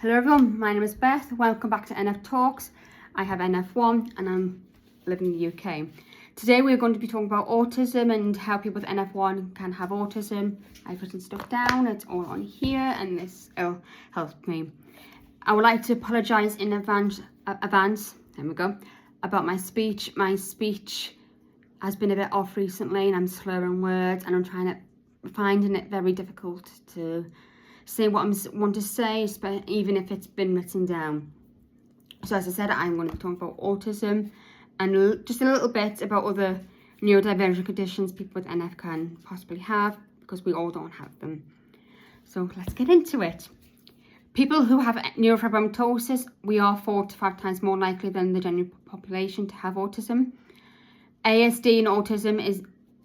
Hello everyone, my name is Beth. Welcome back to NF Talks. I have NF1 and I'm living in the UK. Today we're going to be talking about autism and how people with NF1 can have autism. I've written stuff down, it's all on here, and this will help me. I would like to apologise in advance, about my speech. My speech has been a bit off recently and I'm slurring words and I'm finding it very difficult to say what I want to say, even if it's been written down. So as I said, I'm going to be talking about autism and just a little bit about other neurodivergent conditions people with NF can possibly have, because we all don't have them. So let's get into it. People who have neurofibromatosis, we are 4 to 5 times more likely than the general population to have autism. ASD and autism is,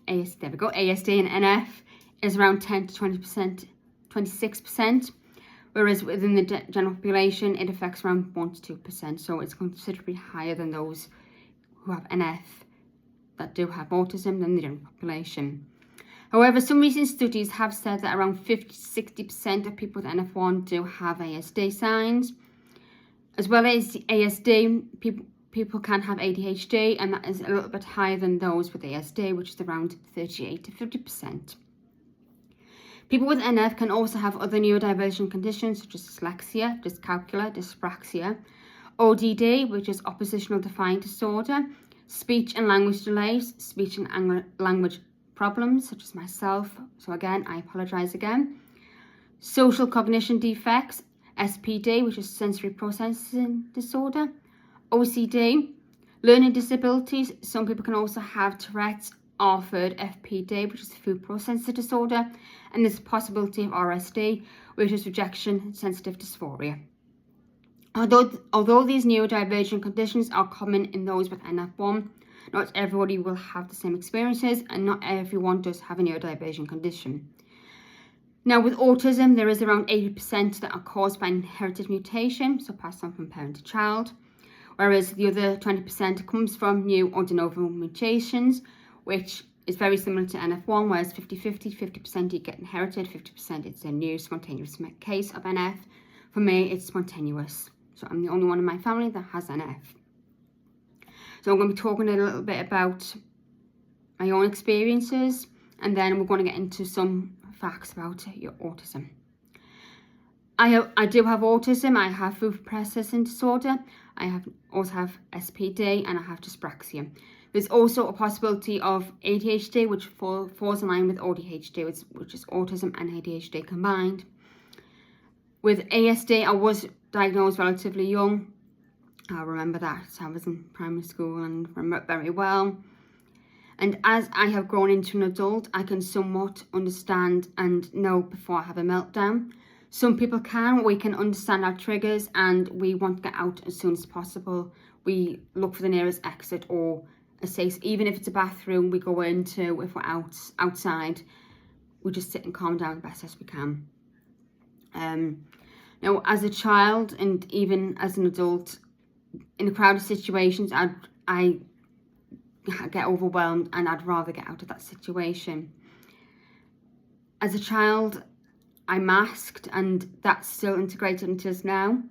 ASD and NF is around 10 to 20%. 26%, whereas within the general population it affects around 1 to 2%, so it's considerably higher than those who have NF that do have autism than the general population. However, some recent studies have said that around 50-60% of people with NF1 do have ASD signs. As well as ASD, people can have ADHD, and that is a little bit higher than those with ASD, which is around 38 to 50%. People with NF can also have other neurodivergent conditions such as dyslexia, dyscalculia, dyspraxia, ODD, which is oppositional defiant disorder, speech and language delays, speech and language problems such as myself, so again, I apologise again, social cognition defects, SPD, which is sensory processing disorder, OCD, learning disabilities. Some people can also have Tourette's, Orford, FPD, which is food processing disorder, and there's a possibility of RSD, which is rejection sensitive dysphoria. Although these neurodivergent conditions are common in those with NF1, not everybody will have the same experiences, and not everyone does have a neurodivergent condition. Now, with autism, there is around 80% that are caused by inherited mutation, so passed on from parent to child, whereas the other 20% comes from new or de novo mutations, which is very similar to NF1, whereas 50% you get inherited, 50% it's a new spontaneous case of NF. For me, it's spontaneous. So I'm the only one in my family that has NF. So I'm going to be talking a little bit about my own experiences, and then we're going to get into some facts about your autism. I do have autism. I have food processing disorder. I also have SPD, and I have dyspraxia. There's also a possibility of ADHD, which falls in line with ADHD, which is autism and ADHD combined. With ASD, I was diagnosed relatively young. I remember that. I was in primary school and remember it very well. And as I have grown into an adult, I can somewhat understand and know before I have a meltdown. Some people we can understand our triggers and we want to get out as soon as possible. We look for the nearest exit or a safe, even if it's a bathroom we go into. If we're outside, we just sit and calm down the best as we can. Now, as a child and even as an adult, in crowded situations, I get overwhelmed and I'd rather get out of that situation. As a child, I masked, and that's still integrated into us now.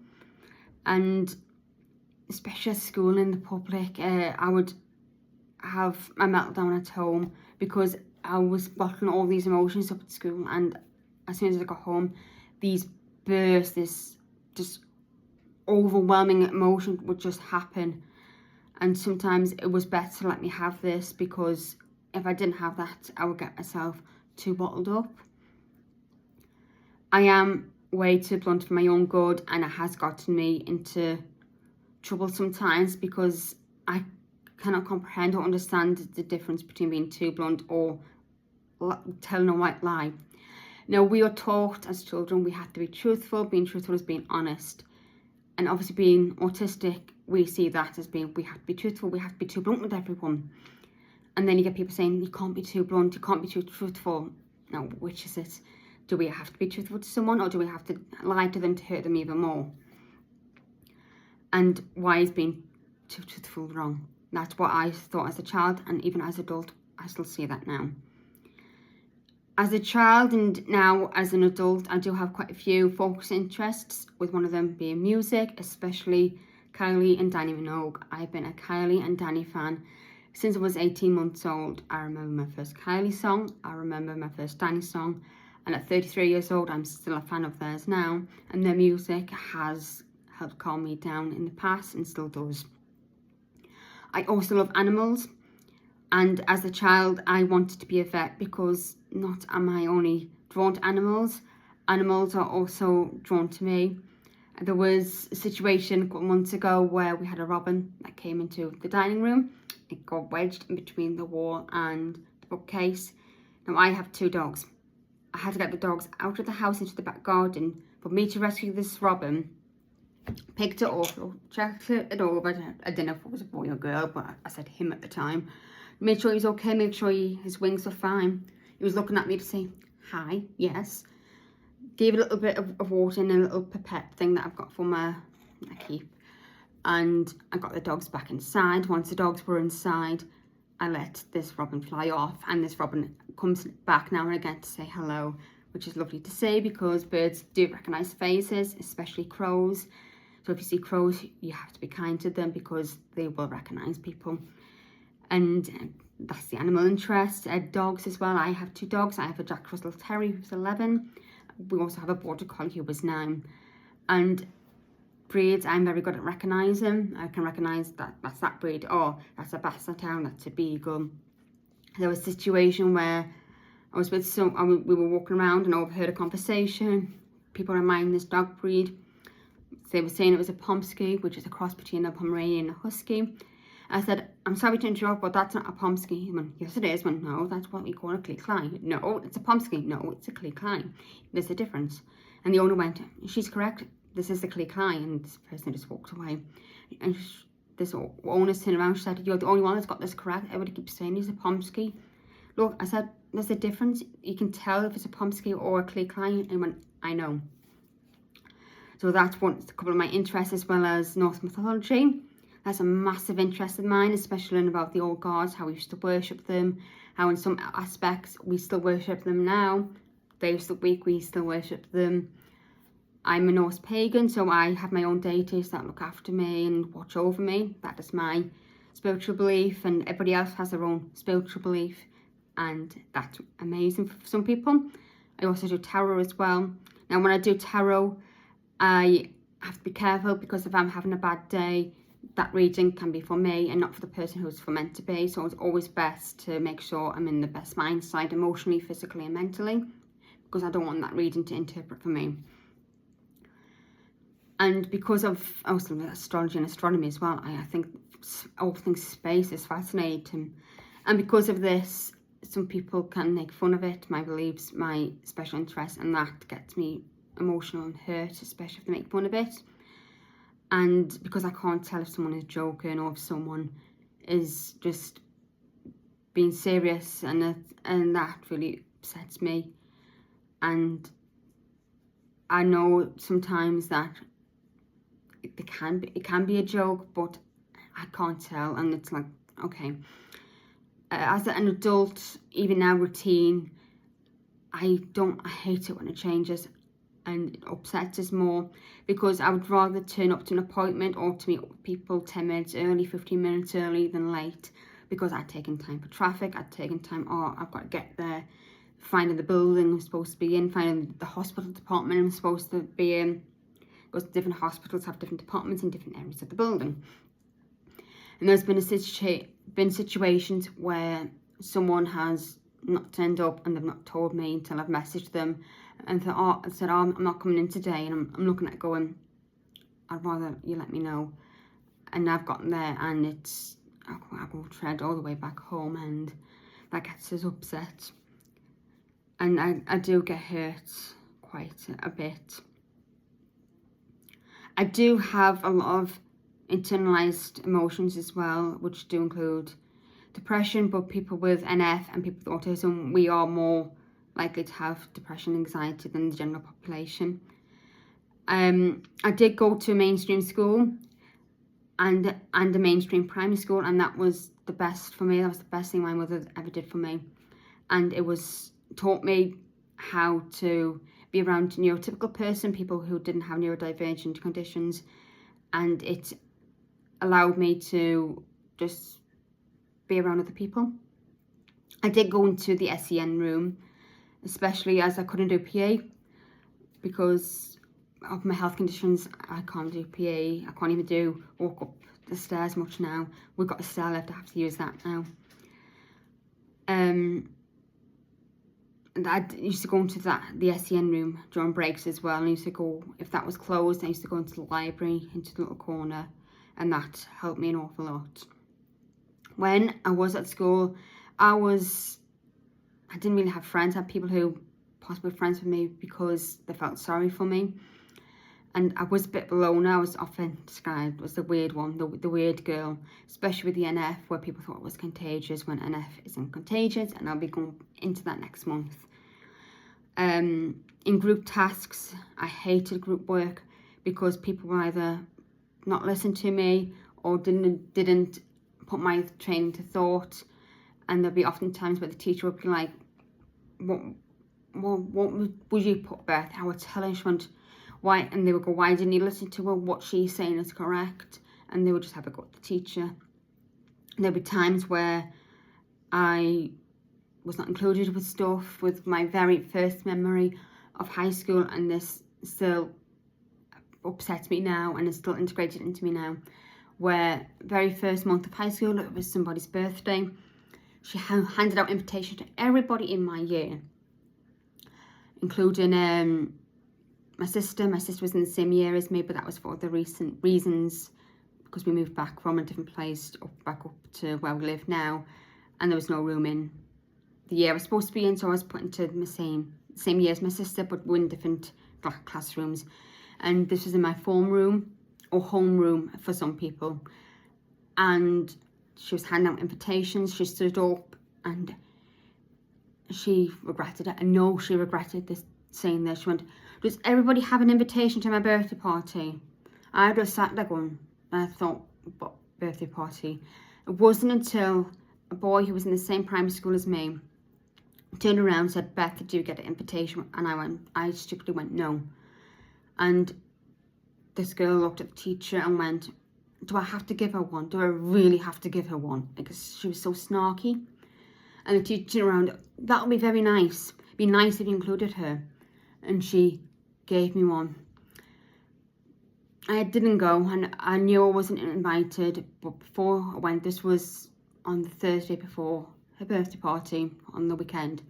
And especially at school and in the public, I would have my meltdown at home because I was bottling all these emotions up at school, and as soon as I got home, these bursts, this just overwhelming emotion would just happen. And sometimes it was better to let me have this, because if I didn't have that, I would get myself too bottled up. I am way too blunt for my own good, and it has gotten me into trouble sometimes because I cannot comprehend or understand the difference between being too blunt or telling a white lie. Now, we are taught as children we have to be truthful. Being truthful is being honest. And obviously being autistic, we see that as being, we have to be truthful, we have to be too blunt with everyone. And then you get people saying, you can't be too blunt, you can't be too truthful. Now, which is it? Do we have to be truthful to someone, or do we have to lie to them to hurt them even more? And why is being too truthful wrong? That's what I thought as a child, and even as an adult, I still see that now. As a child and now as an adult, I do have quite a few focus interests, with one of them being music, especially Kylie and Danny Minogue. I've been a Kylie and Danny fan since I was 18 months old. I remember my first Kylie song, I remember my first Danny song, and at 33 years old, I'm still a fan of theirs now, and their music has helped calm me down in the past and still does. I also love animals, and as a child, I wanted to be a vet because not am I only drawn to animals, animals are also drawn to me. There was a situation a couple months ago where we had a robin that came into the dining room. It got wedged in between the wall and the bookcase. Now I have 2 dogs. I had to get the dogs out of the house into the back garden for me to rescue this robin. Picked it up, checked it over. I didn't know if it was a boy or girl, but I said him at the time. Made sure he was okay, made sure his wings were fine. He was looking at me to say, hi, yes. Gave it a little bit of water in a little pipette thing that I've got for my keep. And I got the dogs back inside. Once the dogs were inside, I let this robin fly off, and this robin comes back now and again to say hello, which is lovely to see because birds do recognise faces, especially crows. So if you see crows, you have to be kind to them because they will recognise people. And that's the animal interest. Dogs as well. I have 2 dogs. I have a Jack Russell Terrier who's 11. We also have a Border Collie who was 9. And breeds, I'm very good at recognising. I can recognise that that's that breed. Oh, that's a Basset Hound, that's a Beagle. There was a situation where I was with we were walking around and overheard a conversation. People were minding this dog breed. They were saying it was a Pomsky, which is a cross between a Pomeranian and a Husky. I said, I'm sorry to interrupt, but that's not a Pomsky. He went, yes it is. I went, no, that's what we call a Clee-Cly. No, it's a Pomsky. No, it's a Clee-Cly. There's a difference. And the owner went, she's correct. This is the Clee-Cly. And this person just walked away. And this owner turned around, she said, you're the only one that's got this correct. Everybody keeps saying he's a Pomsky. Look, I said, there's a difference. You can tell if it's a Pomsky or a Clee-Cly. And he went, I know. So that's a couple of my interests, as well as Norse mythology. That's a massive interest of mine, especially learning about the old gods, how we used to worship them, how in some aspects we still worship them now. Days of the week we still worship them. I'm a Norse pagan, so I have my own deities that look after me and watch over me. That is my spiritual belief, and everybody else has their own spiritual belief, and that's amazing for some people. I also do tarot as well. Now when I do tarot, I have to be careful because if I'm having a bad day, that reading can be for me and not for the person who's meant to be. So it's always best to make sure I'm in the best mindset, emotionally, physically and mentally, because I don't want that reading to interpret for me. And because of also astrology and astronomy as well, I think all things space is fascinating. And because of this, some people can make fun of it, my beliefs, my special interests, and that gets me emotional and hurt, especially if they make fun of it. And because I can't tell if someone is joking or if someone is just being serious, and that really upsets me. And I know sometimes that it can be a joke, but I can't tell, and it's like, okay. As an adult, even now routine, I hate it when it changes. And it upsets us more, because I would rather turn up to an appointment or to meet people 10 minutes early, 15 minutes early than late, because I'd taken time for traffic, I'd taken time, I've got to get there, finding the building I'm supposed to be in, finding the hospital department I'm supposed to be in, because different hospitals have different departments in different areas of the building. And there's been situations where someone has not turned up and they've not told me until I've messaged them, and said, I'm not coming in today, and I'm looking at it going, I'd rather you let me know. And I've gotten there, and I will tread all the way back home, and that gets us upset. And I do get hurt quite a bit. I do have a lot of internalized emotions as well, which do include depression, but people with NF and people with autism, we are more likely to have depression and anxiety than the general population. I did go to a mainstream school and a mainstream primary school, and that was the best for me. That was the best thing my mother ever did for me. And it was taught me how to be around a neurotypical person, people who didn't have neurodivergent conditions, and it allowed me to just be around other people. I did go into the SEN room, especially as I couldn't do PA because of my health conditions. I can't do PA. I can't even walk up the stairs much now. We've got a stair lift, I have to use that now. And I used to go into the SEN room during breaks as well. And I used to go, if that was closed, I used to go into the library, into the little corner, and that helped me an awful lot. When I was at school, I didn't really have friends. I had people who possibly were friends with me because they felt sorry for me. And I was a bit of a loner. I was often described as the weird one, the weird girl, especially with the NF, where people thought it was contagious when NF isn't contagious, and I'll be going into that next month. In group tasks, I hated group work because people would either not listen to me or didn't put my training to thought, and there'd be often times where the teacher would be like, what would you put, Beth? I would tell her, she went, why? And they would go, why didn't you listen to her? What she's saying is correct. And they would just have a go at the teacher. And there'd be times where I was not included with stuff, with my very first memory of high school, and this still upsets me now and is still integrated into me now, where very first month of high school, it was somebody's birthday. She handed out invitations to everybody in my year, including my sister. My sister was in the same year as me, but that was for the recent reasons, because we moved back from a different place back up to where we live now, and there was no room in the year I was supposed to be in, so I was put into the same year as my sister, but we're in different classrooms. And this was in my form room, or home room for some people, and she was handing out invitations. She stood up and she regretted it. I know she regretted this, saying this. She went, does everybody have an invitation to my birthday party? I just sat there going, and I thought, what birthday party? It wasn't until a boy who was in the same primary school as me turned around and said, Beth, did you get an invitation? And I stupidly went, no. And this girl looked at the teacher and went, do I have to give her one? Do I really have to give her one? Because she was so snarky. And the teacher turned around, that would be very nice. It'd be nice if you included her. And she gave me one. I didn't go, and I knew I wasn't invited, but before I went, this was on the Thursday before her birthday party on the weekend.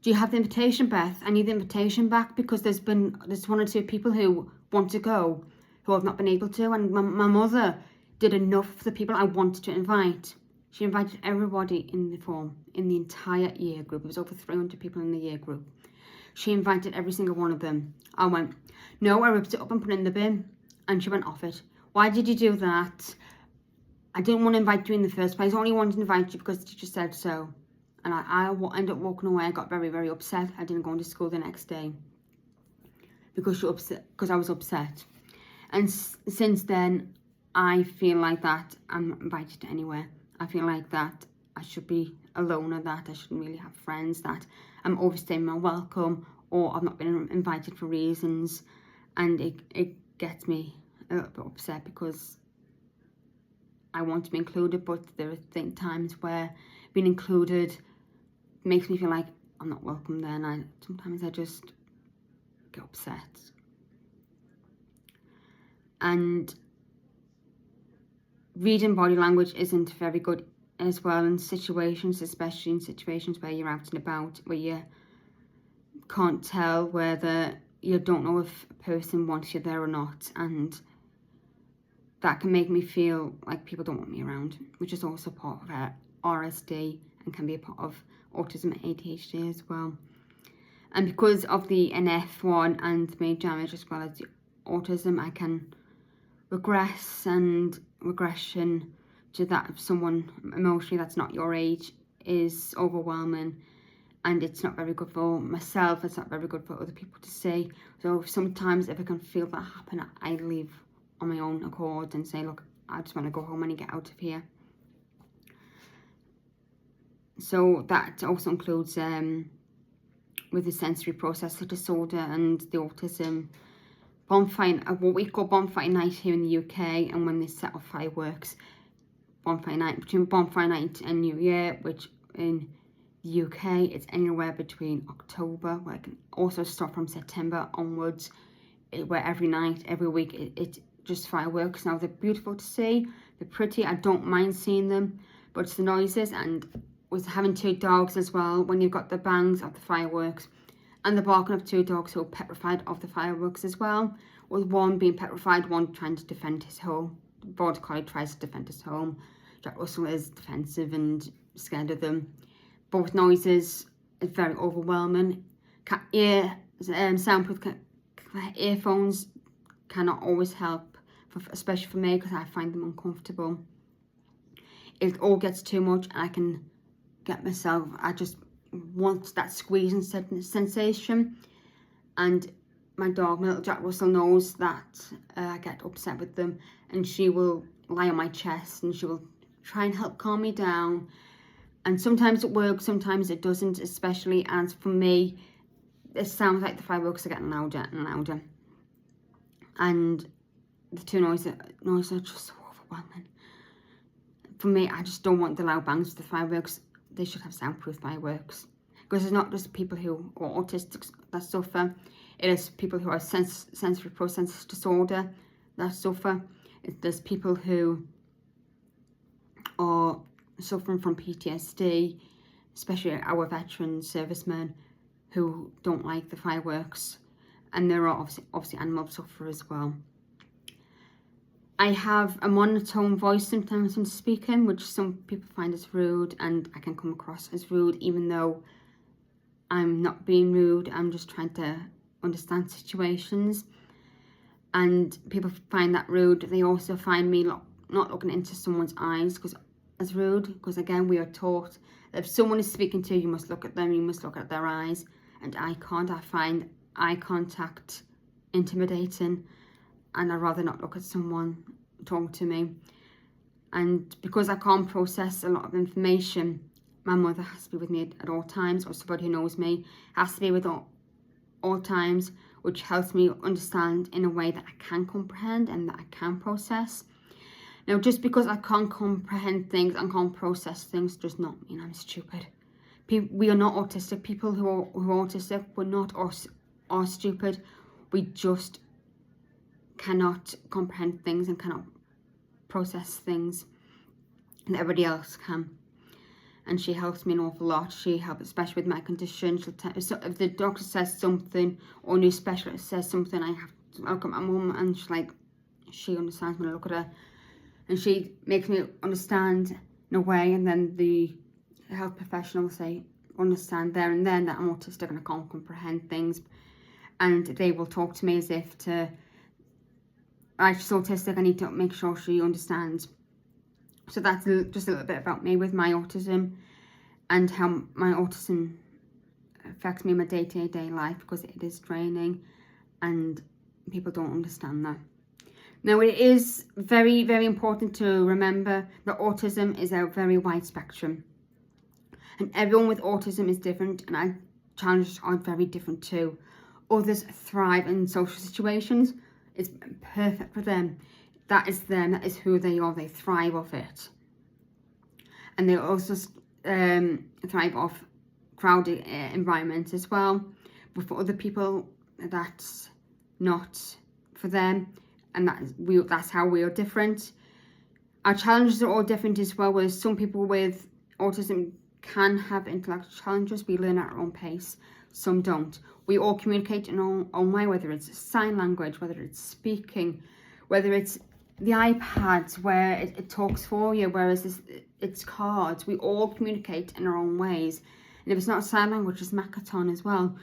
Do you have the invitation, Beth? I need the invitation back, because there's one or two people who want to go who have not been able to, and my mother did enough for the people I wanted to invite. She invited everybody in the entire year group. It was over 300 people in the year group. She invited every single one of them. I went, no, I ripped it up and put it in the bin. And she went off it. Why did you do that? I didn't want to invite you in the first place. I only wanted to invite you because the teacher said so. And I ended up walking away. I got very, very upset. I didn't go into school the next day because I was upset. And since then, I feel like that I'm not invited anywhere. I feel like that I should be a loner, that I shouldn't really have friends, that I'm overstaying my welcome, or I've not been invited for reasons. And it gets me a little bit upset because I want to be included, but there are times where being included makes me feel like I'm not welcome there, and sometimes I just get upset. And reading body language isn't very good as well in situations, especially in situations where you're out and about, where you can't tell whether, you don't know if a person wants you there or not, and that can make me feel like people don't want me around, which is also part of RSD and can be a part of autism and ADHD as well. And because of the NF1 and the brain damage as well as the autism, I can regress, and regression to that of someone emotionally that's not your age is overwhelming, and it's not very good for myself, it's not very good for other people to see. So sometimes if I can feel that happen, I leave on my own accord and say, look, I just want to go home and get out of here. So that also includes with the sensory processor disorder and the autism. Bonfire, what we call bonfire night here in the UK, and when they set off fireworks, bonfire night, between bonfire night and New Year, which in the UK it's anywhere between October, where it can also start from September onwards, where every night, every week, it's just fireworks. Now they're beautiful to see, they're pretty, I don't mind seeing them, but it's the noises. And with having 2 dogs as well, when you've got the bangs of the fireworks and the barking of 2 dogs who are petrified of the fireworks as well, with one being petrified, one trying to defend his home. The border collie tries to defend his home. Jack Russell is defensive and scared of them. Both noises is very overwhelming. Soundproof earphones cannot always help, especially for me, because I find them uncomfortable. It all gets too much, and I can get myself, I just want that squeezing sensation. And my dog, my little Jack Russell, knows that I get upset with them, and she will lie on my chest and she will try and help calm me down. And sometimes it works, sometimes it doesn't, especially as for me, it sounds like the fireworks are getting louder and louder. And the 2 noises are just so overwhelming. For me, I just don't want the loud bangs of the fireworks. They should have soundproof fireworks. Because it's not just people who are autistic that suffer. It is people who have sensory processing disorder that suffer. There's people who are suffering from PTSD, especially our veteran servicemen who don't like the fireworks. And there are obviously animal sufferers as well. I have a monotone voice sometimes when speaking, which some people find as rude, and I can come across as rude even though I'm not being rude. I'm just trying to understand situations, and people find that rude. They also find me not looking into someone's eyes as rude, because again, we are taught that if someone is speaking to you, you must look at them, you must look at their eyes, and I can't. I find eye contact intimidating, and I'd rather not look at someone talking to me. And because I can't process a lot of information, my mother has to be with me at all times, or somebody who knows me has to be with all times, which helps me understand in a way that I can comprehend and that I can process. Now, just because I can't comprehend things and can't process things does not mean I'm stupid. We are not autistic. People who are autistic, we're not are stupid. We just cannot comprehend things and cannot process things, and everybody else can. And she helps me an awful lot. She helps, especially with my condition. So if the doctor says something, or a new specialist says something, I have to look at my mum, and she understands when I look at her, and she makes me understand in a way. And then the health professional will say, understand there and then that I'm autistic and I can't comprehend things, and they will talk to me as if she's autistic, I need to make sure she understands. So that's just a little bit about me with my autism and how my autism affects me in my day-to-day life, because it is draining and people don't understand that. Now, it is very, very important to remember that autism is a very wide spectrum, and everyone with autism is different, and our challenges are very different too. Others thrive in social situations. It's perfect for them. That is them. That is who they are. They thrive off it. And they also thrive off crowded environments as well. But for other people, that's not for them. And that's how we are different. Our challenges are all different as well. Whereas some people with autism can have intellectual challenges. We learn at our own pace. Some don't. We all communicate in our own way, whether it's sign language, whether it's speaking, whether it's the iPads where it talks for you, whereas it's cards. We all communicate in our own ways. And if it's not sign language, it's Makaton as well.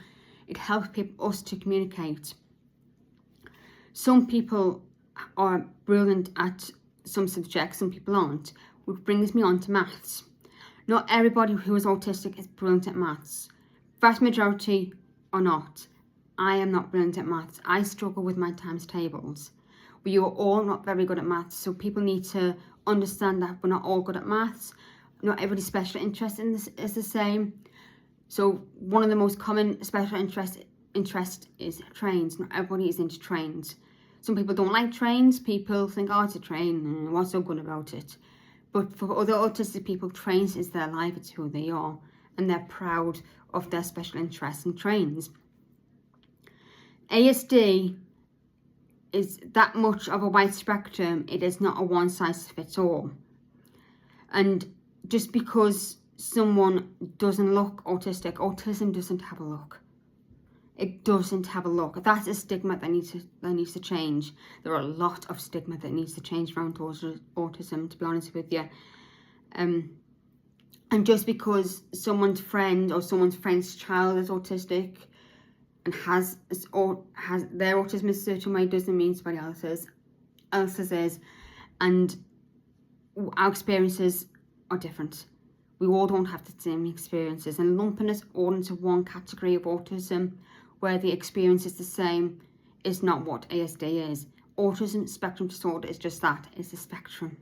It helps us to communicate. Some people are brilliant at some subjects, some people aren't, which brings me on to maths. Not everybody who is autistic is brilliant at maths. Vast majority are not. I am not brilliant at maths. I struggle with my times tables. We are all not very good at maths, so people need to understand that we're not all good at maths. Not everybody's special interest in this is the same. So one of the most common special interest is trains. Not everybody is into trains. Some people don't like trains. People think, oh, it's a train, what's so good about it? But for other autistic people, trains is their life, it's who they are, and they're proud of their special interest in trains. ASD is that much of a wide spectrum. It is not a one size fits all. And just because someone doesn't look autistic, autism doesn't have a look. It doesn't have a look. That's a stigma that needs to change. There are a lot of stigma that needs to change around autism, to be honest with you. And just because someone's friend or someone's friend's child is autistic and has their autism is a certain way, doesn't mean somebody else's is. And our experiences are different. We all don't have the same experiences, and lumping us all into one category of autism where the experience is the same is not what ASD is. Autism spectrum disorder is just that, it's a spectrum.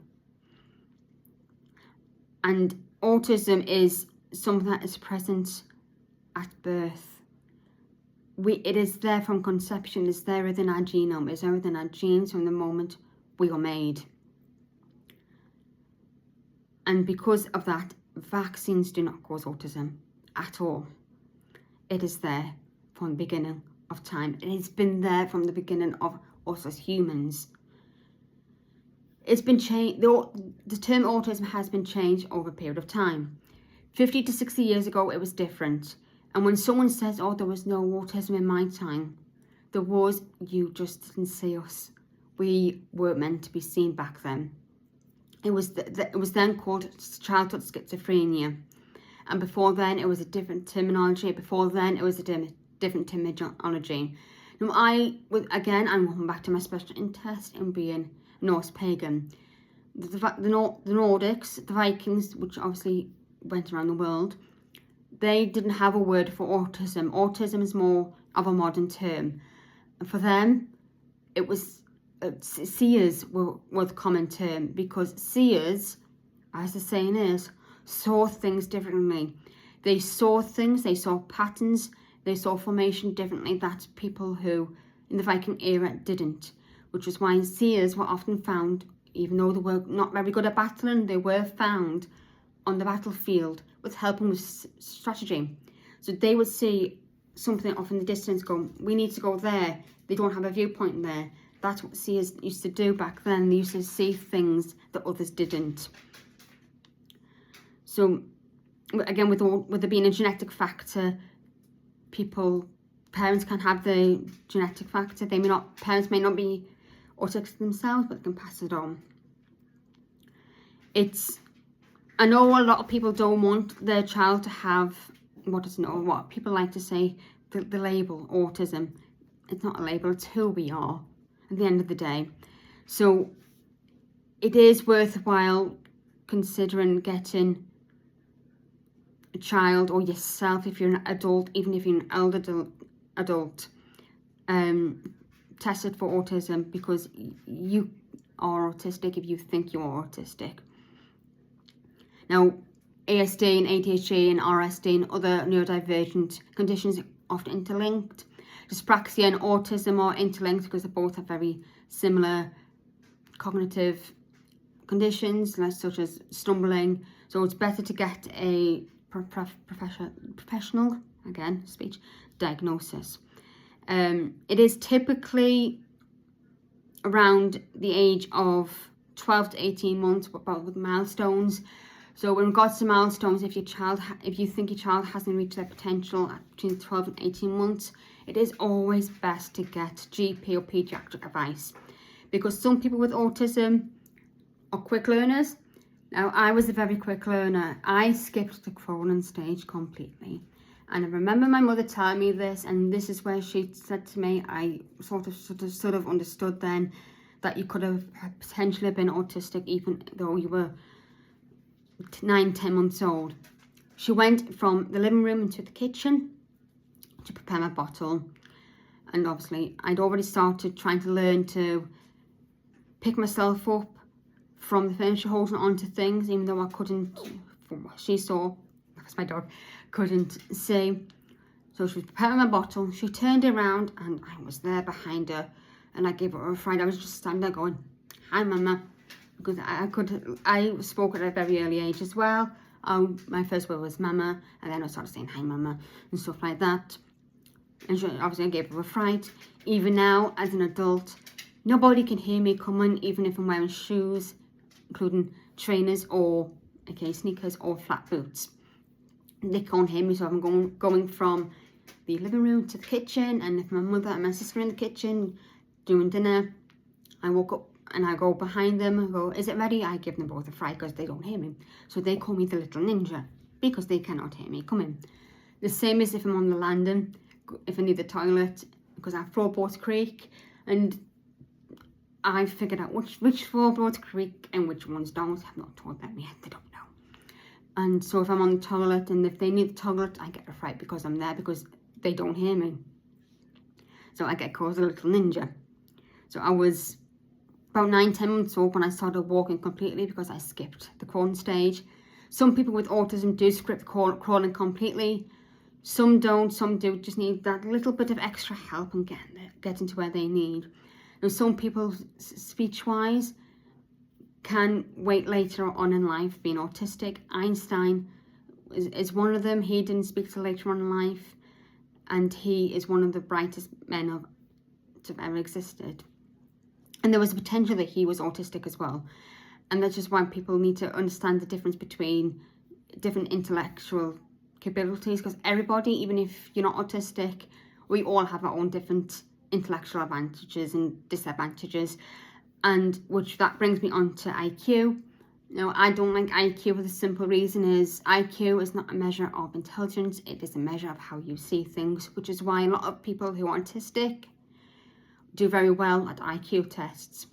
And autism is something that is present at birth. It is there from conception, it's there within our genome, it's there within our genes from the moment we are made. And because of that, vaccines do not cause autism at all. It is there from the beginning of time. It has been there from the beginning of us as humans. It's been changed. The term autism has been changed over a period of time. 50 to 60 years ago, it was different. And when someone says, oh, there was no autism in my time, there was, you just didn't see us. We weren't meant to be seen back then. It was then called childhood schizophrenia. And before then, it was a different terminology. Before then, it was a different terminology. Now, I'm going back to my special interest in being Norse pagan. The Nordics, the Vikings, which obviously went around the world, they didn't have a word for autism. Autism is more of a modern term. And for them, it was seers were the common term, because seers, as the saying is, saw things differently. They saw things, they saw patterns, they saw formation differently that people who in the Viking era didn't, which was why seers were often found, even though they were not very good at battling, they were found on the battlefield with helping with strategy. So they would see something off in the distance, go, we need to go there. They don't have a viewpoint there. That's what seers used to do back then. They used to see things that others didn't. So again, with there being a genetic factor, parents can have the genetic factor. Parents may not be autistic themselves, but they can pass it on. I know a lot of people don't want their child to have what people like to say, the label autism. It's not a label, it's who we are at the end of the day. So it is worthwhile considering getting a child, or yourself if you're an adult, even if you're an elder adult, tested for autism, because you are autistic if you think you are autistic. Now, ASD and ADHD and RSD and other neurodivergent conditions are often interlinked. Dyspraxia and autism are interlinked because they both have very similar cognitive conditions, such as stumbling. So it's better to get a professional, again, speech, diagnosis. It is typically around the age of 12 to 18 months, with milestones. So in regards to milestones, if you think your child hasn't reached their potential at between 12 and 18 months, it is always best to get GP or pediatric advice, because some people with autism are quick learners. Now, I was a very quick learner. I skipped the crawling stage completely. And I remember my mother telling me this, and this is where she said to me, I sort of understood then that you could have potentially been autistic even though you were 9-10 months old. She went from the living room into the kitchen to prepare my bottle, and obviously I'd already started trying to learn to pick myself up from the furniture, holding onto things, even though I couldn't, from what she saw, that's my dog, couldn't see. So she was preparing my bottle. She turned around and I was there behind her, and I gave her a fright. I was just standing there going, "Hi, Mama," because I spoke at a very early age as well. My first word was Mama, and then I started saying "Hi, Mama" and stuff like that. And she, obviously I gave her a fright. Even now, as an adult, nobody can hear me coming, even if I'm wearing shoes, including trainers or sneakers or flat boots. They can't hear me, so I'm going from the living room to the kitchen, and if my mother and my sister are in the kitchen doing dinner, I walk up and I go behind them and go, "Is it ready?" I give them both a fright because they don't hear me. So they call me the little ninja because they cannot hear me coming. The same as if I'm on the landing, if I need the toilet, because I have floorboards creak, and I figured out which floorboards creak and which ones don't. I've not told them yet, they don't know. And so if I'm on the toilet and if they need the toilet, I get a fright because I'm there, because they don't hear me. So I get called a little ninja. So I was about 9-10 months old when I started walking completely, because I skipped the crawling stage. Some people with autism do skip crawling completely. Some don't, some do just need that little bit of extra help and getting to where they need. Now, some people, speech-wise, can wait later on in life being autistic. Einstein is one of them. He didn't speak till later on in life, and he is one of the brightest men to have ever existed. And there was a potential that he was autistic as well. And that's just why people need to understand the difference between different intellectual capabilities, because everybody, even if you're not autistic, we all have our own different intellectual advantages and disadvantages. And which that brings me on to IQ. Now, I don't like IQ for the simple reason is IQ is not a measure of intelligence, it is a measure of how you see things, which is why a lot of people who are autistic do very well at IQ tests.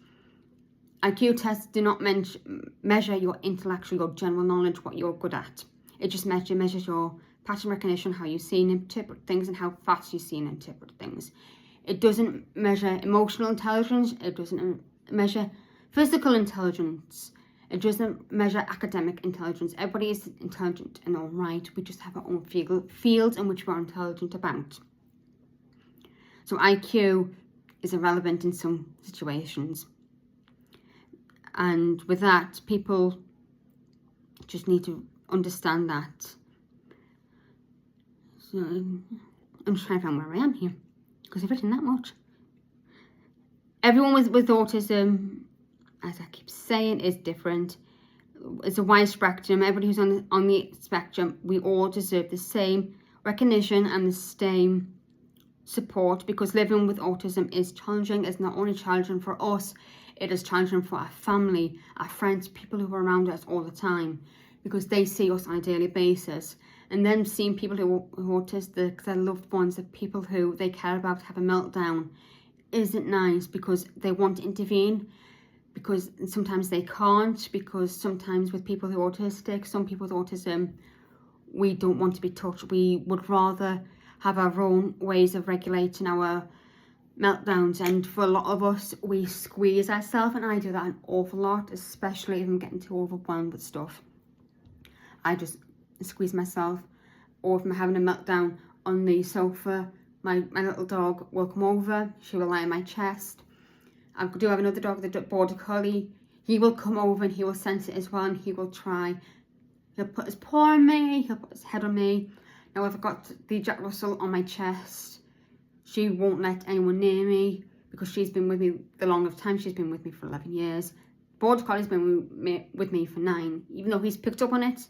IQ tests do not measure your intellectual, your general knowledge, what you're good at. It just measures your pattern recognition, how you see and interpret things, and how fast you see and interpret things. It doesn't measure emotional intelligence, it doesn't measure physical intelligence, it doesn't measure academic intelligence. Everybody is intelligent in all right, we just have our own fields in which we're intelligent about. So IQ is irrelevant in some situations, and with that, people just need to understand that. So I'm just trying to find where I am here, because I've written that much. Everyone with autism, as I keep saying, is different. It's a wide spectrum. Everybody who's on the spectrum, we all deserve the same recognition and the same support, because living with autism is challenging. It's not only challenging for us, it is challenging for our family, our friends, people who are around us all the time, because they see us on a daily basis. And then seeing people who are autistic, their loved ones, the people who they care about, have a meltdown isn't nice, because they want to intervene, because sometimes they can't, because sometimes with people who are autistic, some people with autism, we don't want to be touched. We would rather have our own ways of regulating our meltdowns, and for a lot of us, we squeeze ourselves, and I do that an awful lot, especially if I'm getting too overwhelmed with stuff. I just squeeze myself, or if I'm having a meltdown on the sofa, my little dog will come over, she will lie on my chest. I do have another dog, the border collie. He will come over and he will sense it as well, and he will try. He'll put his paw on me, he'll put his head on me. Now, if I've got the Jack Russell on my chest, she won't let anyone near me, because she's been with me the longest time. She's been with me for 11 years. Border collie's been with me for 9, even though he's picked up on it.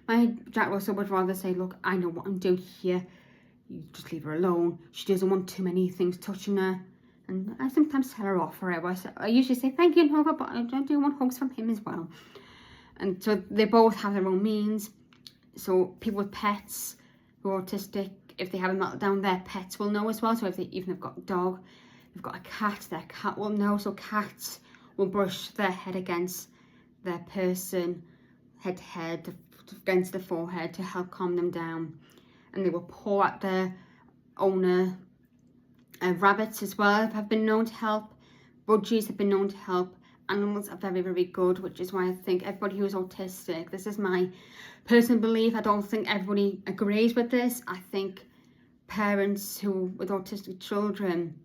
My Jack Russell would rather say, "Look, I know what I'm doing here. You just leave her alone. She doesn't want too many things touching her." And I sometimes tell her off for it. I usually say thank you, Nova, but I do want hugs from him as well. And so they both have their own means. So people with pets who are autistic, if they have a meltdown, their pets will know as well. So if they even have got a dog, they've got a cat, their cat will know. So cats will brush their head against their person, head to head, against the forehead, to help calm them down. And they will paw at their owner. Rabbits as well have been known to help. Budgies have been known to help. animals are very, very good, which is why I think everybody who's autistic, this is my personal belief, I don't think everybody agrees with this. I think parents who with autistic children,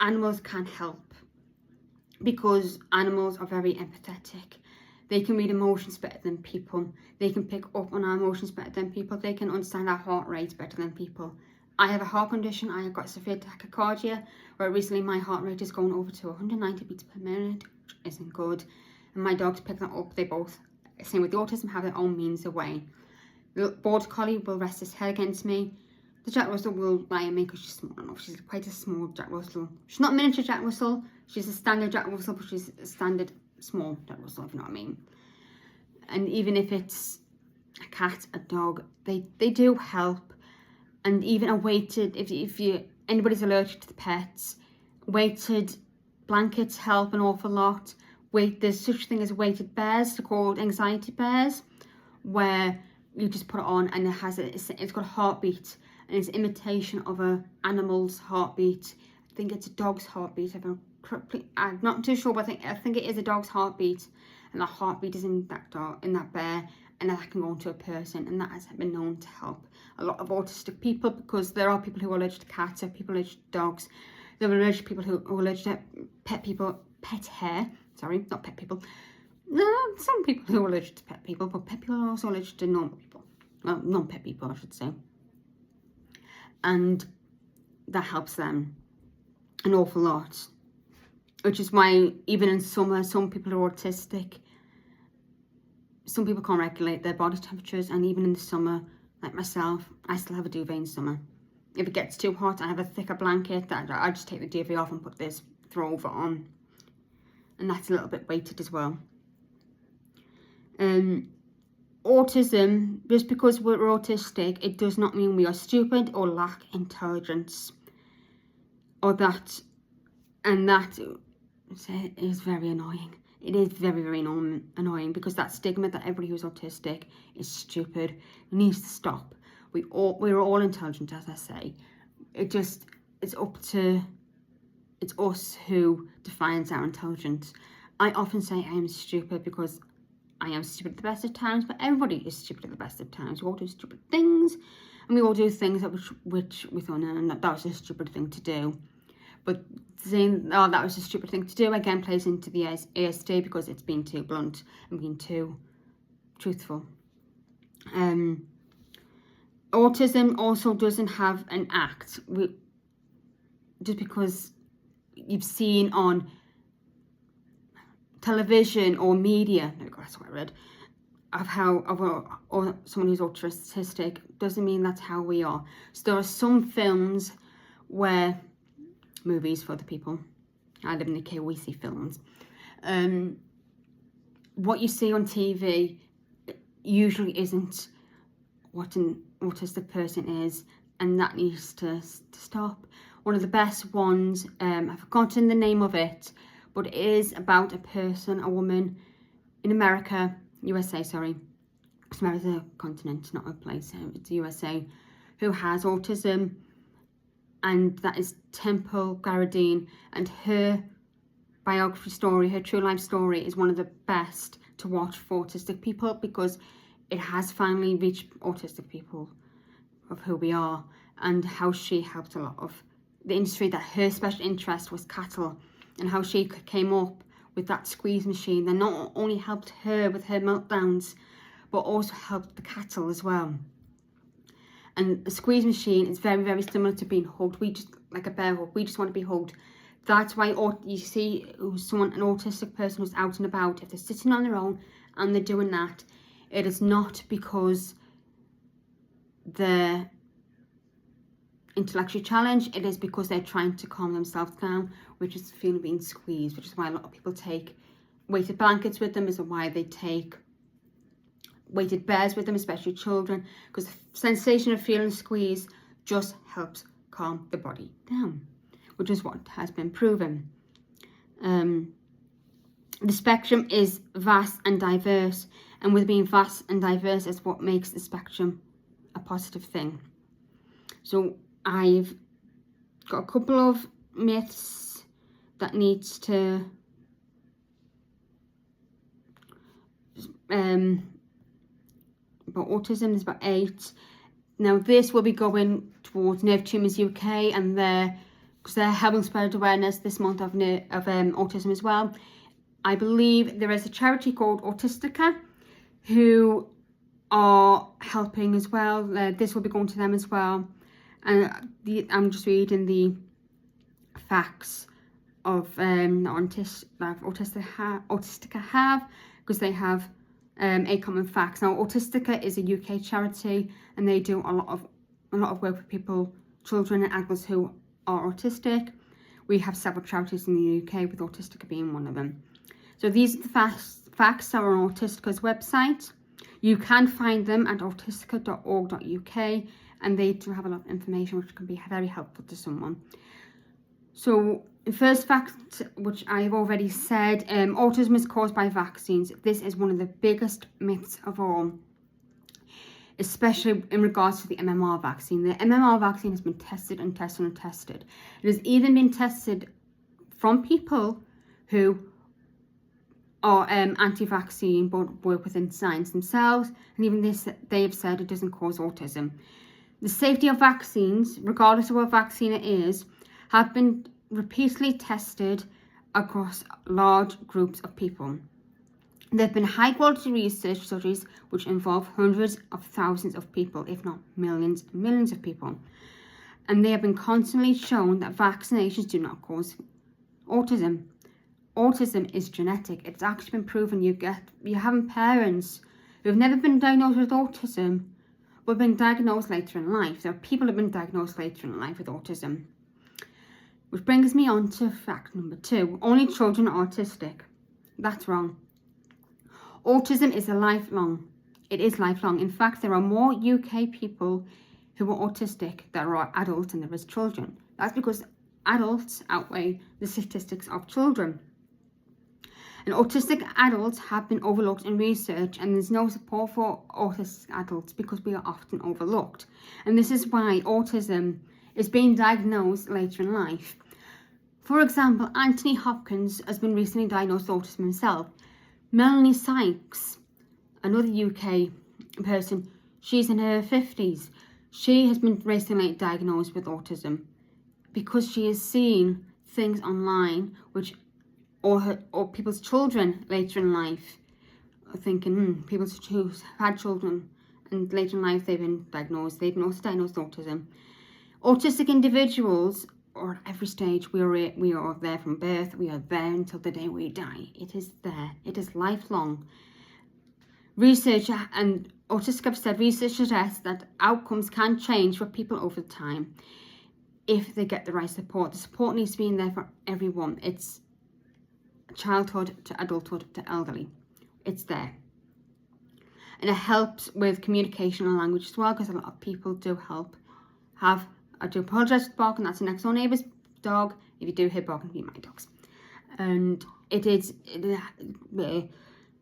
animals can help, because animals are very empathetic. They can read emotions better than people. They can pick up on our emotions better than people. They can understand our heart rate better than people. I have a heart condition. I have got severe tachycardia, where recently my heart rate is going over to 190 beats per minute, which isn't good. And my dogs pick that up. They both, same with the autism, have their own means of way. The border collie will rest his head against me. The Jack Russell will lie on me because she's small enough. She's quite a small Jack Russell. She's not a miniature Jack Russell. She's a standard Jack Russell, but she's a standard small Jack Russell, if you know what I mean. And even if it's a cat, a dog, they do help. And even a weighted, if anybody's allergic to the pets, weighted blankets help an awful lot. There's such a thing as weighted bears, they're called anxiety bears, where you just put it on and it's got a heartbeat, and it's imitation of an animal's heartbeat. I think it's a dog's heartbeat. I'm not too sure, but I think it is a dog's heartbeat, and that heartbeat is in that dog, in that bear, and that can go into a person, and that has been known to help a lot of autistic people, because there are people who are allergic to cats, there are people allergic to dogs, there are allergic people who are allergic to pet hair, sorry, not pet people. There are some people who are allergic to pet people, but pet people are also allergic to normal people. Well, non-pet people, I should say. And that helps them an awful lot. Which is why, even in summer, some people are autistic. Some people can't regulate their body temperatures, and even in the summer, like myself, I still have a duvet in summer. If it gets too hot, I have a thicker blanket that I just take the duvet off and put this throw over on. And that's a little bit weighted as well. Autism, just because we're autistic, it does not mean we are stupid or lack intelligence, or that is very annoying. It is very, very annoying, because that stigma that everybody who's autistic is stupid, it needs to stop. We're all intelligent, as I say. It's us who defines our intelligence. I often say I am stupid because I am stupid at the best of times, but everybody is stupid at the best of times. We all do stupid things, and we all do things which we thought, no, that was a stupid thing to do. But saying, oh, that was a stupid thing to do, again plays into the ASD, because it's being too blunt and being too truthful. Autism also doesn't have an act. Just because you've seen on television or media, that's what I read, of or someone who's autistic, doesn't mean that's how we are. So there are some films where, movies for the people, I live in the UK, we see films. What you see on TV usually isn't what an autistic person is, and that needs to stop. One of the best ones, I've forgotten the name of it, but it is about a person, a woman in America, USA, sorry. It's America, a continent, not a place, it's the USA, who has autism, and that is Temple Garradine, and her biography story, her true life story, is one of the best to watch for autistic people, because it has finally reached autistic people of who we are, and how she helped a lot of the industry, that her special interest was cattle, and how she came up with that squeeze machine that not only helped her with her meltdowns, but also helped the cattle as well. And the squeeze machine is very, very similar to being hugged. We just, like a bear hug, we just want to be hugged. That's why you see an autistic person who's out and about, if they're sitting on their own and they're doing that, it is not because they're intellectually challenged, it is because they're trying to calm themselves down, which is feeling being squeezed, which is why a lot of people take weighted blankets with them, is why they take weighted bears with them, especially children, because the sensation of feeling squeezed just helps calm the body down, which is what has been proven. The spectrum is vast and diverse, and with being vast and diverse is what makes the spectrum a positive thing. So I've got a couple of myths that needs to about autism. There's about 8. Now this will be going towards Nerve Tumours UK, and because they're helping spread awareness this month of autism as well. I believe there is a charity called Autistica who are helping as well. This will be going to them as well. And I'm just reading the facts of Autistica have, because they have 8 common facts. Now Autistica is a UK charity, and they do a lot of work with people, children and adults who are autistic. We have several charities in the UK, with Autistica being one of them. So these are the facts that are on Autistica's website. You can find them at autistica.org.uk, and they do have a lot of information which can be very helpful to someone. So the first fact, which I've already said, autism is caused by vaccines. This is one of the biggest myths of all, especially in regards to the MMR vaccine. The MMR vaccine has been tested and tested and tested. It has even been tested from people who are anti-vaccine but work within science themselves, and even this, they have said it doesn't cause autism. The safety of vaccines, regardless of what vaccine it is, have been repeatedly tested across large groups of people. There have been high quality research studies which involve hundreds of thousands of people, if not millions and millions of people. And they have been constantly shown that vaccinations do not cause autism. Autism is genetic. It's actually been proven. You have parents who have never been diagnosed with autism, but been diagnosed later in life. There are people who have been diagnosed later in life with autism. Which brings me on to fact number 2. Only children are autistic. That's wrong. Autism is lifelong. It is lifelong. In fact, there are more UK people who are autistic than are adults than there is children. That's because adults outweigh the statistics of children. And autistic adults have been overlooked in research, and there's no support for autistic adults because we are often overlooked. And this is why autism is being diagnosed later in life. For example, Anthony Hopkins has been recently diagnosed with autism himself. Melanie Sykes, another UK person, she's in her 50s. She has been recently diagnosed with autism because she has seen things online which or people's children later in life are thinking, people who have had children and later in life they've been also diagnosed with autism. Autistic individuals are at every stage. We are there from birth. We are there until the day we die. It is there. It is lifelong. Research and Autistic have said research suggests that outcomes can change for people over time if they get the right support. The support needs to be in there for everyone. It's childhood to adulthood to elderly. It's there. And it helps with communication and language as well, because a lot of people do I do apologise for barking, that's the next door neighbour's dog. If you do hear barking, it'll be my dogs. And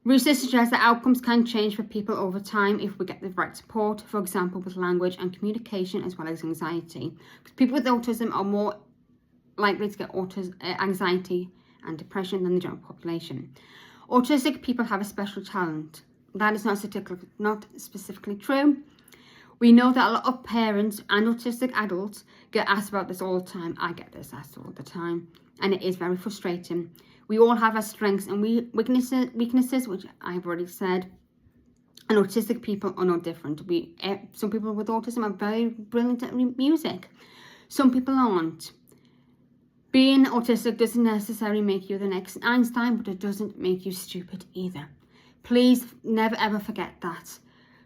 research suggests that outcomes can change for people over time if we get the right support, for example, with language and communication as well as anxiety. Because people with autism are more likely to get anxiety and depression than the general population. Autistic people have a special talent. That is not specifically true. We know that a lot of parents and autistic adults get asked about this all the time. I get this asked all the time, and it is very frustrating. We all have our strengths and weaknesses, which I've already said, and autistic people are no different. Some people with autism are very brilliant at music. Some people aren't. Being autistic doesn't necessarily make you the next Einstein, but it doesn't make you stupid either. Please never ever forget that.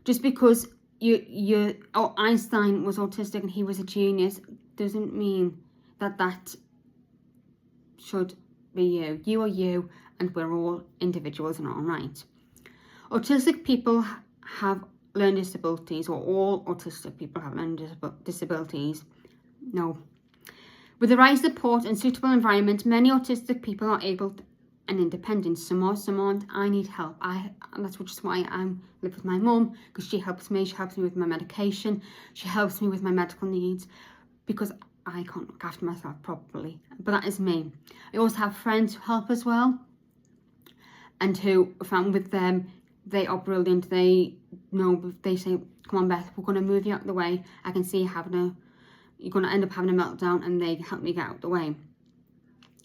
Just because Einstein was autistic and he was a genius doesn't mean that should be you. You are you, and we're all individuals and all right. Autistic people have learning disabilities, or all autistic people have learning disabilities. No. With the right support and suitable environment, many autistic people are able and independent. Some aren't. I need help. And that's which is why I live with my mum, because she helps me. She helps me with my medication. She helps me with my medical needs, because I can't look after myself properly. But that is me. I also have friends who help as well, and who, if I'm with them, they are brilliant. They know, they say, come on Beth, we're going to move you out of the way. I can see you're going to end up having a meltdown, and they help me get out of the way.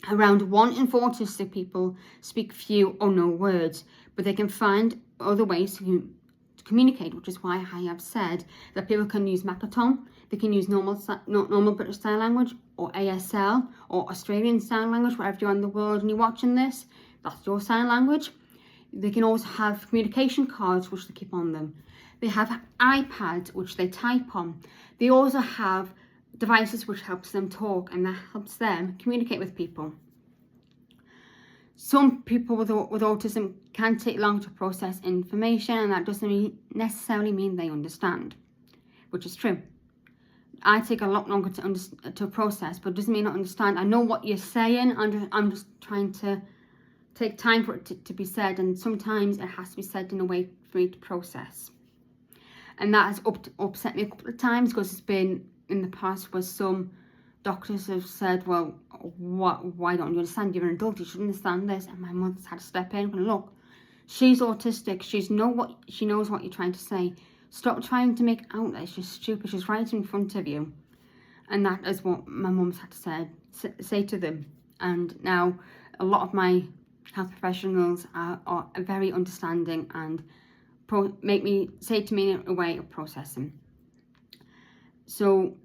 Around 1 in 4 autistic people speak few or no words, but they can find other ways to communicate, which is why I have said that people can use Makaton, they can use normal British Sign Language, or ASL, or Australian Sign Language, wherever you're in the world and you're watching this, that's your sign language. They can also have communication cards, which they keep on them. They have iPads, which they type on. They also have devices which helps them talk, and that helps them communicate with people. Some people with autism can take long to process information, and that doesn't necessarily mean they understand, which is true. I take a lot longer to process, but it doesn't mean I understand. I know what you're saying. I'm just trying to take time for it to be said, and sometimes it has to be said in a way for me to process. And that has upset me a couple of times, because it's been in the past where some doctors have said, well, why don't you understand? You're an adult, you should understand this. And my mother's had to step in and look, she's autistic, she knows what you're trying to say. Stop trying to make out that she's stupid, she's right in front of you. And that is what my mum's had to say to them. And now a lot of my health professionals are very understanding and say to me in a way of processing. So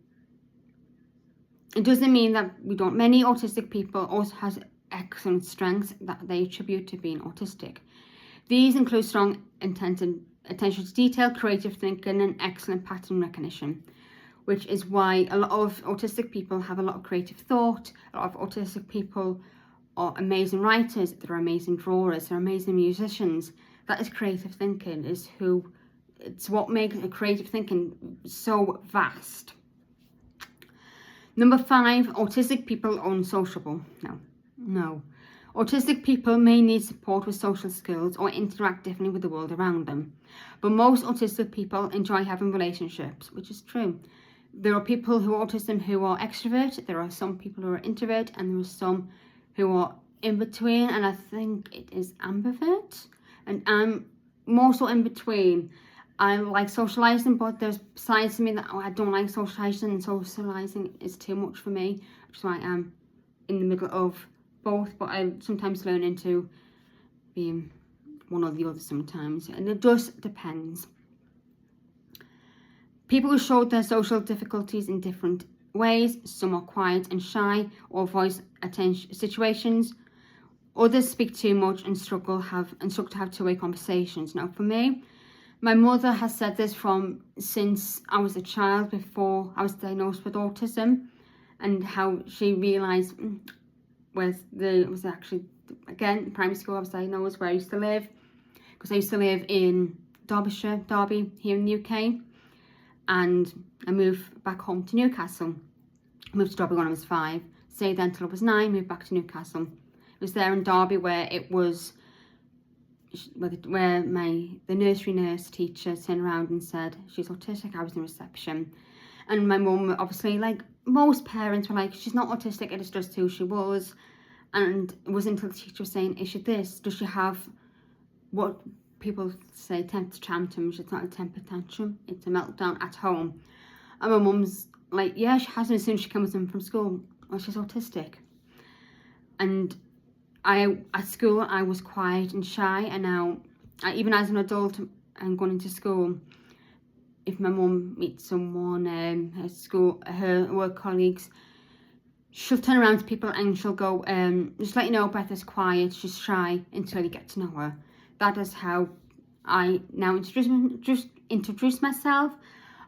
it doesn't mean that we don't. Many autistic people also have excellent strengths that they attribute to being autistic. These include strong attention to detail, creative thinking, and excellent pattern recognition, which is why a lot of autistic people have a lot of creative thought. A lot of autistic people are amazing writers, they're amazing drawers, they're amazing musicians. That is creative thinking, it's what makes a creative thinking so vast. Number 5, autistic people are unsociable. No. Autistic people may need support with social skills or interact differently with the world around them. But most autistic people enjoy having relationships, which is true. There are people who are autism who are extrovert, there are some people who are introvert, and there are some who are in between, and I think it is ambivert, and I'm more so in between. I like socialising, but there's sides to me that I don't like socialising, and socialising is too much for me, which is why I'm in the middle of both, but I sometimes learn into being one or the other sometimes, and it just depends. People who show their social difficulties in different ways. Some are quiet and shy or voice attention situations. Others speak too much and struggle to have two-way conversations. Now, for me, my mother has said this since I was a child, before I was diagnosed with autism, and how she realised was actually, again, primary school I was diagnosed, where I used to live, because I used to live in Derby, here in the UK, and I moved back home to Newcastle. I moved to Derby when I was 5, stayed there until I was 9, moved back to Newcastle. It was there in Derby where the nursery nurse teacher turned around and said she's autistic. I was in reception, and my mum, obviously, like most parents, were like, she's not autistic, it is just who she was. And it wasn't until the teacher was saying, is she this? Does she have what people say temper tantrums? It's not a temper tantrum, it's a meltdown at home. And my mum's like, yeah, she has, and as soon as she comes in from school, well, she's autistic. And at school I was quiet and shy, and now even as an adult and going into school, if my mum meets someone at school, her work colleagues, she'll turn around to people and she'll go, just let you know, Beth is quiet, she's shy, until you get to know her. That is how I now introduce myself.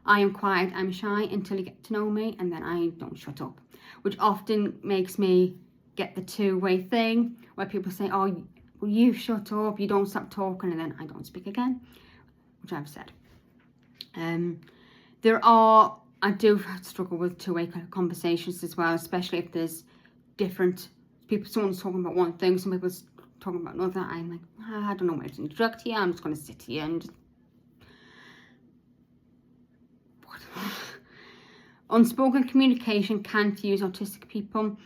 I am quiet, I'm shy, until you get to know me, and then I don't shut up, which often makes me get the two-way thing where people say, oh, well, you shut up, you don't stop talking, and then I don't speak again, which I've said. I do struggle with two-way conversations as well, especially if there's different people. Someone's talking about one thing, some people's talking about another. I'm like, I don't know where to interrupt here, I'm just going to sit here and just... Unspoken communication can confuse autistic people,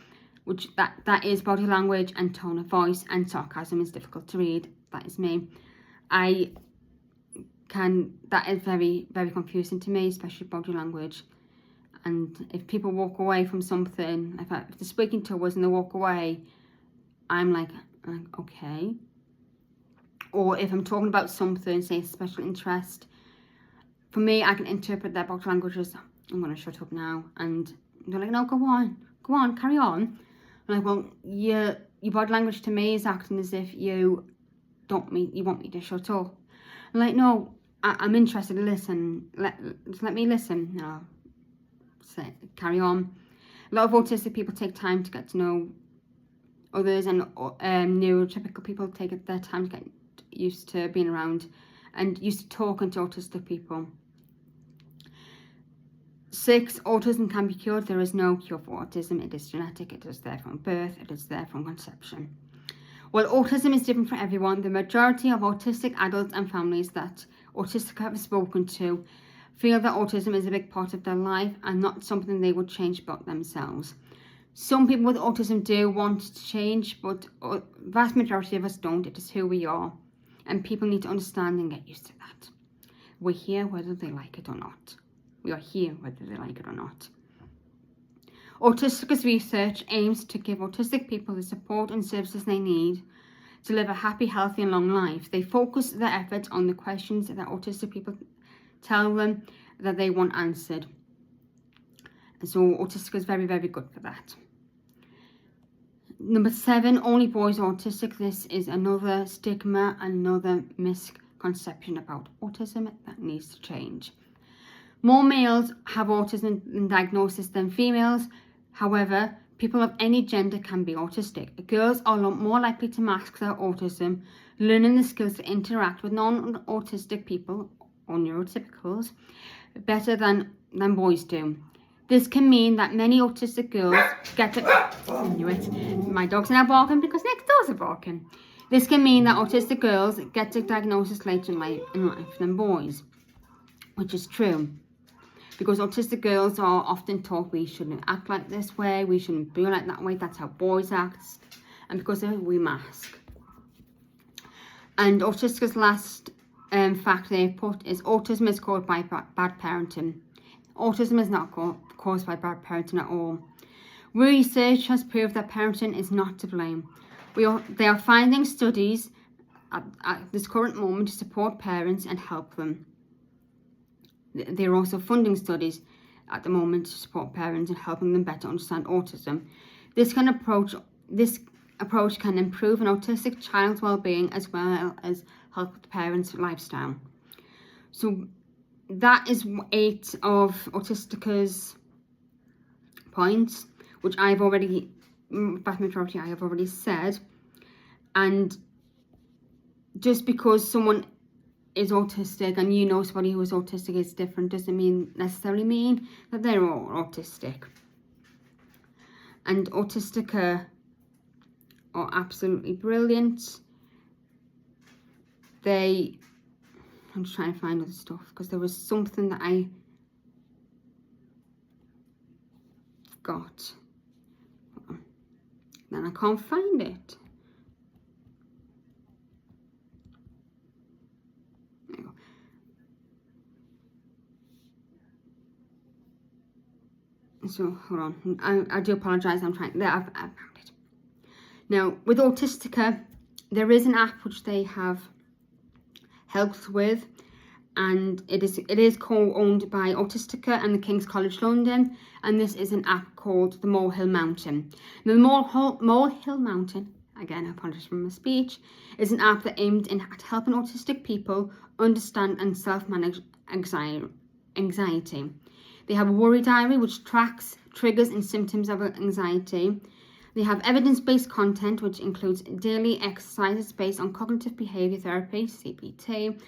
which that is body language and tone of voice, and sarcasm is difficult to read. That is me. That is very, very confusing to me, especially body language. And if people walk away from something, if they're speaking to us and they walk away, I'm like, okay. Or if I'm talking about something, say special interest, for me, I can interpret their body language as, I'm going to shut up now. And they're like, no, go on, carry on. I'm like, well, your body language to me is acting as if you want me to shut up. I'm like, no, I'm interested to listen. Just let me listen. No, carry on. A lot of autistic people take time to get to know others, and neurotypical people take their time to get used to being around and used to talking to autistic people. 6, autism can be cured. There is no cure for autism. It is genetic. It is there from birth. It is there from conception. While autism is different for everyone, the majority of autistic adults and families that autistic have spoken to feel that autism is a big part of their life and not something they would change about themselves. Some people with autism do want to change, but vast majority of us don't. It is who we are, and people need to understand and get used to that. We're here whether they like it or not. We are here whether they like it or not. Autistic's research aims to give autistic people the support and services they need to live a happy, healthy and long life. They focus their efforts on the questions that autistic people tell them that they want answered. And so Autistica is very, very good for that. Number 7, only boys are autistic. This is another stigma, another misconception about autism that needs to change. More males have autism and diagnosis than females. However, people of any gender can be autistic. Girls are more likely to mask their autism, learning the skills to interact with non-autistic people or neurotypicals better than boys do. This can mean that many autistic girls get it. I knew it. My dogs are now barking because next doors are barking. This can mean that autistic girls get a diagnosis later in life than boys, which is true. Because autistic girls are often taught we shouldn't act like this way, we shouldn't be like that way, that's how boys act, and because of it, we mask. And Autistica's last fact they put is autism is caused by bad parenting. Autism is not caused by bad parenting at all. Research has proved that parenting is not to blame. They are finding studies at this current moment to support parents and help them. They're also funding studies at the moment to support parents and helping them better understand autism. This approach can improve an autistic child's well-being as well as help with the parents' lifestyle. So that is 8 of Autistica's points, which I've already, vast majority I have already said. And just because someone is autistic and you know somebody who is autistic is different doesn't necessarily mean that they're all autistic. And Autistica are absolutely brilliant. I'm just trying to find other stuff because there was something that I got. Then I can't find it. So hold on, I do apologise. I'm trying. There, I found it. Now with Autistica, there is an app which they have helped with, and it is co-owned by Autistica and the King's College London, and this is an app called the Molehill Mountain. Now, the Molehill Mountain, again I apologise for my speech, is an app that aimed at helping autistic people understand and self-manage anxiety. They have a worry diary which tracks triggers and symptoms of anxiety. They have evidence-based content which includes daily exercises based on cognitive behaviour therapy, CBT,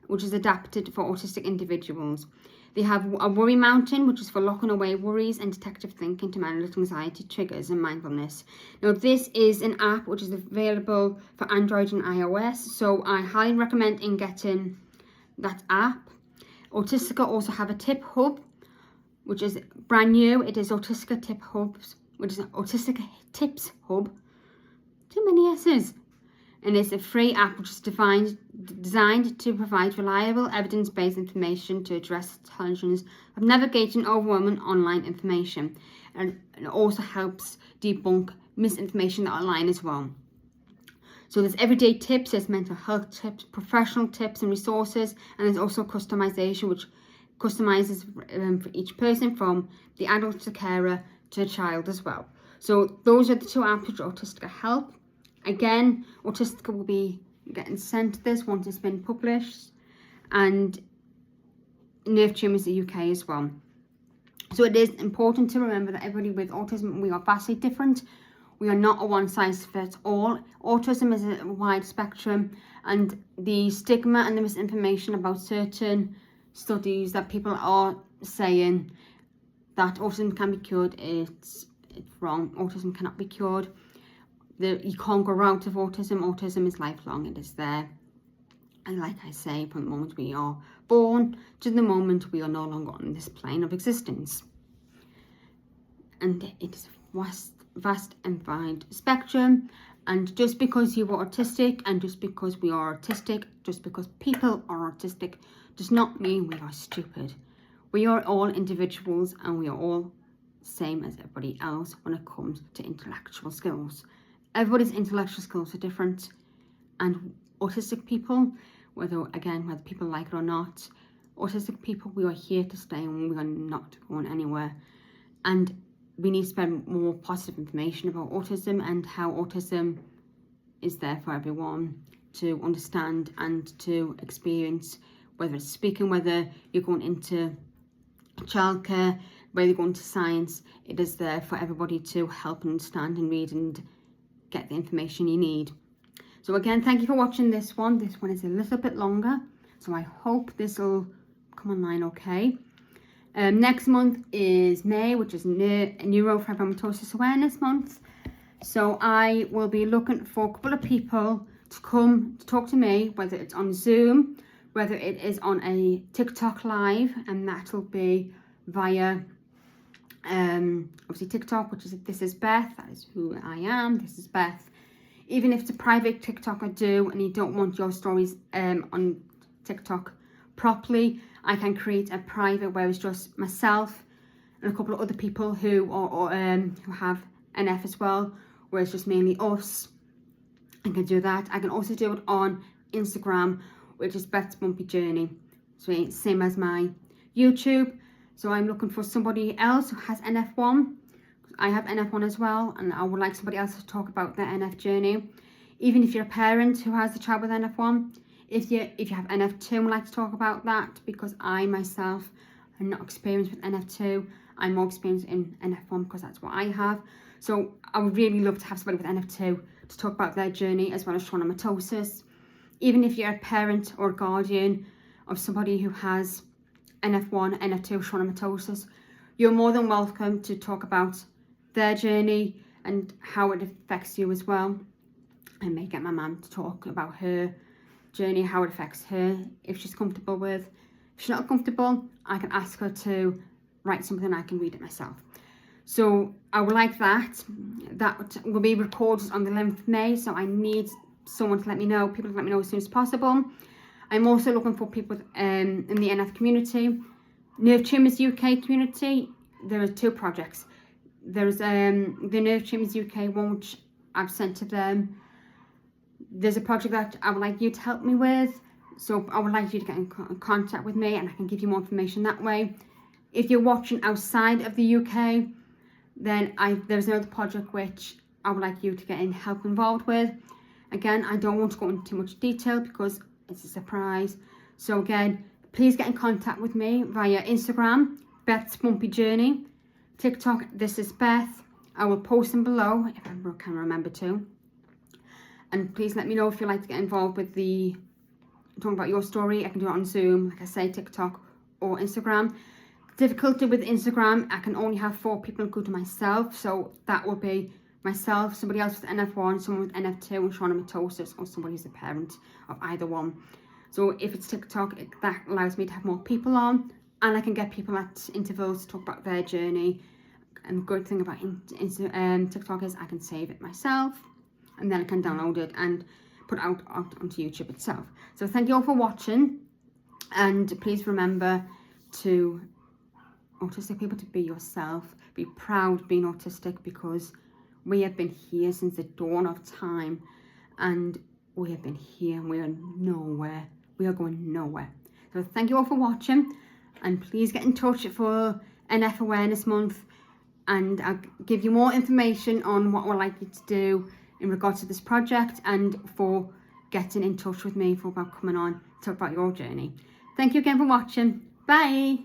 which is adapted for autistic individuals. They have a worry mountain which is for locking away worries and detective thinking to manage anxiety triggers and mindfulness. Now this is an app which is available for Android and iOS, so I highly recommend getting that app. Autistica also have a tip hub which is brand new. It is Autistic Tip Hubs, which is Autistic Tips Hub. Too many S's. And it's a free app which is designed to provide reliable, evidence-based information to address challenges of navigating overwhelming online information. And it also helps debunk misinformation online as well. So there's everyday tips, there's mental health tips, professional tips and resources, and there's also customization, which customizes for each person, from the adult to carer to a child as well. So those are the two apps which Autistica help. Again, Autistica will be getting sent this once it's been published, and Nerve Tumours UK as well. So it is important to remember that everybody with autism, we are vastly different. We are not a one-size-fits-all. Autism is a wide spectrum, and the stigma and the misinformation about certain studies that people are saying that autism can be cured, it's wrong. Autism cannot be cured. You can't grow out of autism. Autism is lifelong. It is there. And like I say, from the moment we are born to the moment we are no longer on this plane of existence. And it is a vast and wide spectrum. And just because you are autistic, and just because we are autistic, just because people are autistic, does not mean we are stupid. We are all individuals, and we are all same as everybody else when it comes to intellectual skills. Everybody's intellectual skills are different, and autistic people, whether people like it or not, autistic people, we are here to stay, and we are not going anywhere. And we need to spread more positive information about autism and how autism is there for everyone to understand and to experience, whether it's speaking, whether you're going into childcare, whether you're going to science. It is there for everybody to help and understand and read and get the information you need. So again, thank you for watching this one. This one is a little bit longer, so I hope this will come online okay. Next month is May, which is Neurofibromatosis Awareness Month. So I will be looking for a couple of people to come to talk to me, whether it's on Zoom, whether it is on a TikTok live, and that will be via obviously TikTok, which is This Is Beth. That is who I am. This is Beth. Even if it's a private TikTok I do and you don't want your stories on TikTok properly, I can create a private where it's just myself and a couple of other people who have NF as well, where it's just mainly us. I can do that. I can also do it on Instagram, which is Beth's Bumpy Journey. So it's same as my YouTube. So I'm looking for somebody else who has NF1. I have NF1 as well, and I would like somebody else to talk about their NF journey. Even if you're a parent who has a child with NF1, if you have NF2 and would like to talk about that, because I myself am not experienced with NF2. I'm more experienced in NF1 because that's what I have. So I would really love to have somebody with NF2 to talk about their journey, as well as schwannomatosis. Even if you're a parent or guardian of somebody who has NF1, NF2, schwannomatosis, you're more than welcome to talk about their journey and how it affects you as well. I may get my mum to talk about her journey, how it affects her, if she's comfortable with. If she's not comfortable, I can ask her to write something, I can read it myself. So I would like that. That will be recorded on the 11th of May, so I need someone to let me know, people to let me know as soon as possible. I'm also looking for people in the NF community. Nerve Tumours UK community, there are two projects. There's the Nerve Tumours UK one, which I've sent to them. There's a project that I would like you to help me with. So I would like you to get in contact with me, and I can give you more information that way. If you're watching outside of the UK, then there's another project which I would like you to get help involved with. Again, I don't want to go into too much detail because it's a surprise. So again, please get in contact with me via Instagram, Beth's Bumpy Journey, TikTok, This Is Beth. I will post them below if I can remember to. And please let me know if you'd like to get involved with talking about your story. I can do it on Zoom, like I say, TikTok or Instagram. Difficulty with Instagram, I can only have 4 people, including myself. So that will be myself, somebody else with NF1, someone with NF2 and schwannomatosis, or somebody who's a parent of either one. So if it's TikTok, that allows me to have more people on. and I can get people at intervals to talk about their journey. And the good thing about TikTok is I can save it myself, and then I can download it and put it out onto YouTube itself. So thank you all for watching, and please remember to autistic people to be yourself. Be proud being autistic, because we have been here since the dawn of time, and we have been here and we are nowhere. We are going nowhere. So thank you all for watching, and please get in touch for NF Awareness Month, and I'll give you more information on what we're likely to do in regards to this project, and for getting in touch with me for about coming on to talk about your journey. Thank you again for watching. Bye.